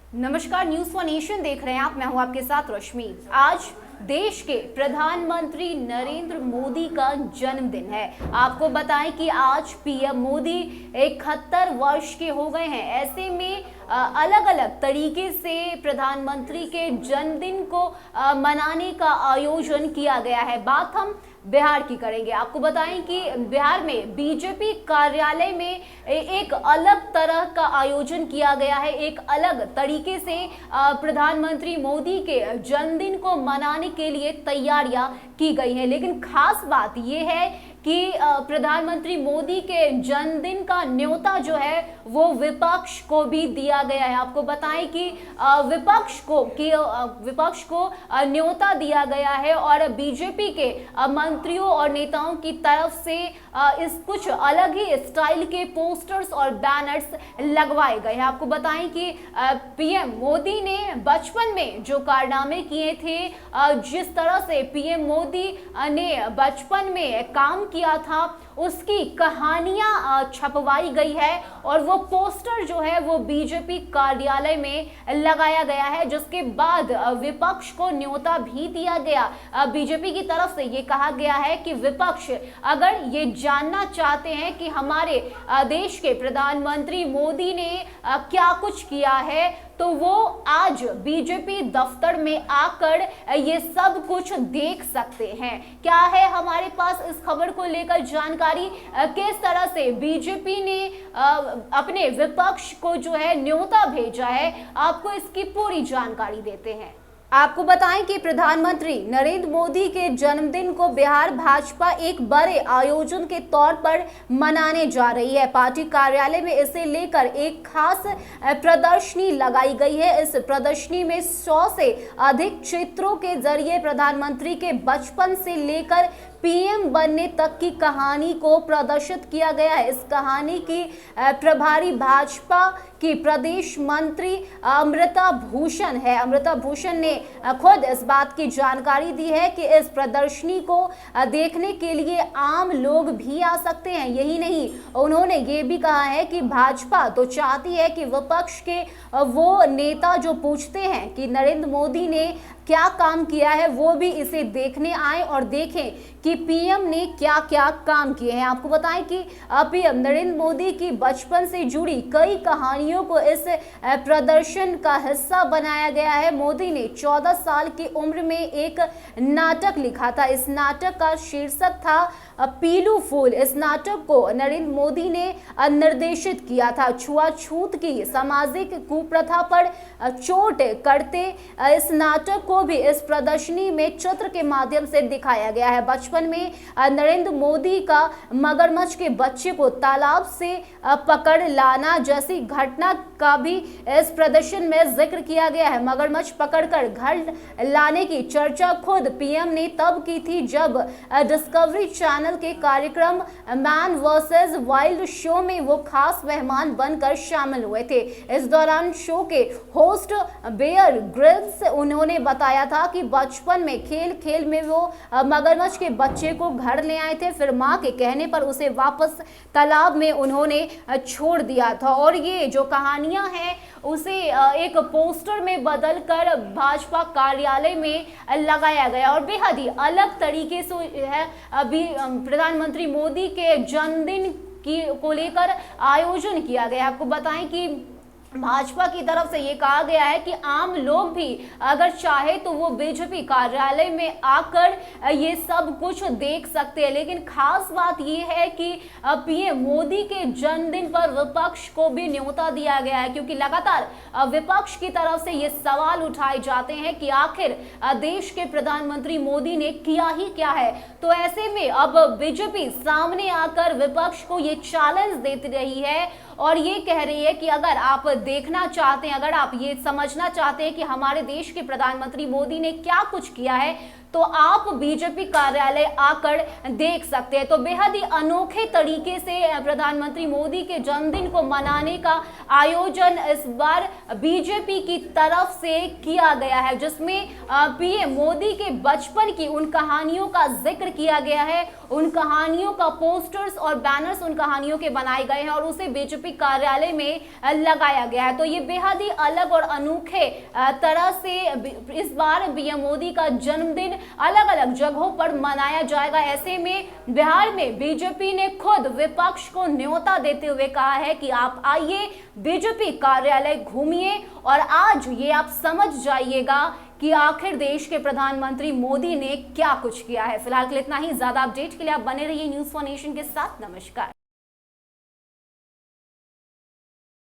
नमस्कार, news for nation देख रहे हैं आप। मैं हूं आपके साथ रश्मि। आज देश के प्रधानमंत्री नरेंद्र मोदी का जन्मदिन है। आपको बताएं कि आज पीएम मोदी 71 वर्ष के हो गए हैं। ऐसे में अलग अलग तरीके से प्रधानमंत्री के जन्मदिन को मनाने का आयोजन किया गया है। बात हम बिहार की करेंगे। आपको बताएं कि बिहार में बीजेपी कार्यालय में एक अलग तरह का आयोजन किया गया है। एक अलग तरीके से प्रधानमंत्री मोदी के जन्मदिन को मनाने के लिए तैयारियां की गई हैं। लेकिन खास बात यह है कि प्रधानमंत्री मोदी के जन्मदिन का न्योता जो है वो विपक्ष को भी दिया गया है। आपको बताएं कि विपक्ष को न्योता दिया गया है और बीजेपी के मंत्रियों और नेताओं की तरफ से इस कुछ अलग ही स्टाइल के पोस्टर्स और बैनर्स लगवाए गए हैं। आपको बताएं कि पीएम मोदी ने बचपन में जो कारनामे किए थे, जिस तरह से पीएम मोदी ने बचपन में काम किया था, उसकी कहानियां छपवाई गई है और वो पोस्टर जो है वो बीजेपी कार्यालय में लगाया गया है, जिसके बाद विपक्ष को न्योता भी दिया गया। बीजेपी की तरफ से ये कहा गया है कि विपक्ष अगर ये जानना चाहते हैं कि हमारे देश के प्रधानमंत्री मोदी ने क्या कुछ किया है, तो वो आज बीजेपी दफ्तर में आकर ये सब कुछ देख सकते हैं। क्या है हमारे पास इस खबर को लेकर जानकारी, किस तरह से बीजेपी ने अपने विपक्ष को जो है न्योता भेजा है, आपको इसकी पूरी जानकारी देते हैं। आपको बताएं कि प्रधानमंत्री नरेंद्र मोदी के जन्मदिन को बिहार भाजपा एक बड़े आयोजन के तौर पर मनाने जा रही है। पार्टी कार्यालय में इसे लेकर एक खास प्रदर्शनी लगाई गई है। इस प्रदर्शनी में 100 से अधिक चित्रों के जरिए प्रधानमंत्री के बचपन से लेकर पीएम बनने तक की कहानी को प्रदर्शित किया गया है। इस कहानी की प्रभारी भाजपा की प्रदेश मंत्री अमृता भूषण है। अमृता भूषण ने खुद इस बात की जानकारी दी है कि इस प्रदर्शनी को देखने के लिए आम लोग भी आ सकते हैं। यही नहीं, उन्होंने ये भी कहा है कि भाजपा तो चाहती है कि विपक्ष के वो नेता जो पूछते हैं कि नरेंद्र मोदी ने क्या काम किया है, वो भी इसे देखने आए और देखें कि पीएम ने क्या क्या काम किए हैं। आपको बताएं कि पीएम नरेंद्र मोदी की बचपन से जुड़ी कई कहानियों को इस प्रदर्शन का हिस्सा बनाया गया है। मोदी ने 14 साल की उम्र में एक नाटक लिखा था। इस नाटक का शीर्षक था पीलू फूल। इस नाटक को नरेंद्र मोदी ने निर्देशित किया था। छुआछूत की सामाजिक कुप्रथा पर चोट करते इस नाटक को भी इस प्रदर्शनी में चित्र के माध्यम से दिखाया गया है। बचपन में नरेंद्र मोदी का मगरमच्छ के बच्चे को तालाब से पकड़ लाना जैसी घटना का भी इस प्रदर्शन में जिक्र किया गया है। मगरमच्छ पकड़कर घर लाने की चर्चा खुद पीएम ने तब की थी जब डिस्कवरी चैनल के कार्यक्रम मैन वर्सेस वाइल्ड शो में वो खास मेहमान बनकर शामिल हुए थे। इस दौरान शो के होस्ट बेयर ग्रिल्स उन्होंने बताया था कि बचपन में खेल खेल में वो मगरमच्छ के बच्चे को घर ले आए थे, फिर मां के कहने पर उसे वापस तालाब में उन्होंने छोड़ दिया था। और ये जो कहानियां हैं उसे एक पोस्टर में बदलकर भाजपा कार्यालय में लगाया गया और बेहद ही अलग तरीके से है अभी प्रधानमंत्री मोदी के जन्मदिन को लेकर आयोजन किया गया। आपको बताएं कि भाजपा की तरफ से ये कहा गया है कि आम लोग भी अगर चाहे तो वो बीजेपी कार्यालय में आकर ये सब कुछ देख सकते हैं। लेकिन खास बात ये है कि पीएम मोदी के जन्मदिन पर विपक्ष को भी न्योता दिया गया है, क्योंकि लगातार विपक्ष की तरफ से ये सवाल उठाए जाते हैं कि आखिर देश के प्रधानमंत्री मोदी ने किया ही क्या है। तो ऐसे में अब बीजेपी सामने आकर विपक्ष को ये चैलेंज देती रही है और ये कह रही है कि अगर आप देखना चाहते हैं, अगर आप ये समझना चाहते हैं कि हमारे देश के प्रधानमंत्री मोदी ने क्या कुछ किया है, तो तो आप बीजेपी कार्यालय आकर देख सकते हैं। तो बेहद ही अनोखे तरीके से प्रधानमंत्री मोदी के जन्मदिन को मनाने का आयोजन इस बार बीजेपी की तरफ से किया गया है, जिसमें पीएम मोदी के बचपन की उन कहानियों का जिक्र किया गया है, उन कहानियों का पोस्टर्स और बैनर्स उन कहानियों के बनाए गए हैं और उसे बीजेपी कार्यालय में लगाया गया है। तो ये बेहद ही अलग और अनोखे तरह से इस बार पीएम मोदी का जन्मदिन अलग अलग जगहों पर मनाया जाएगा। ऐसे में बिहार में बीजेपी ने खुद विपक्ष को न्योता देते हुए कहा है कि आप आइए बीजेपी कार्यालय घूमिए और आज ये आप समझ जाइएगा कि आखिर देश के प्रधानमंत्री मोदी ने क्या कुछ किया है। फिलहाल के लिए इतना ही। ज्यादा अपडेट के लिए आप बने रहिए न्यूज़4 नेशन के साथ। नमस्कार।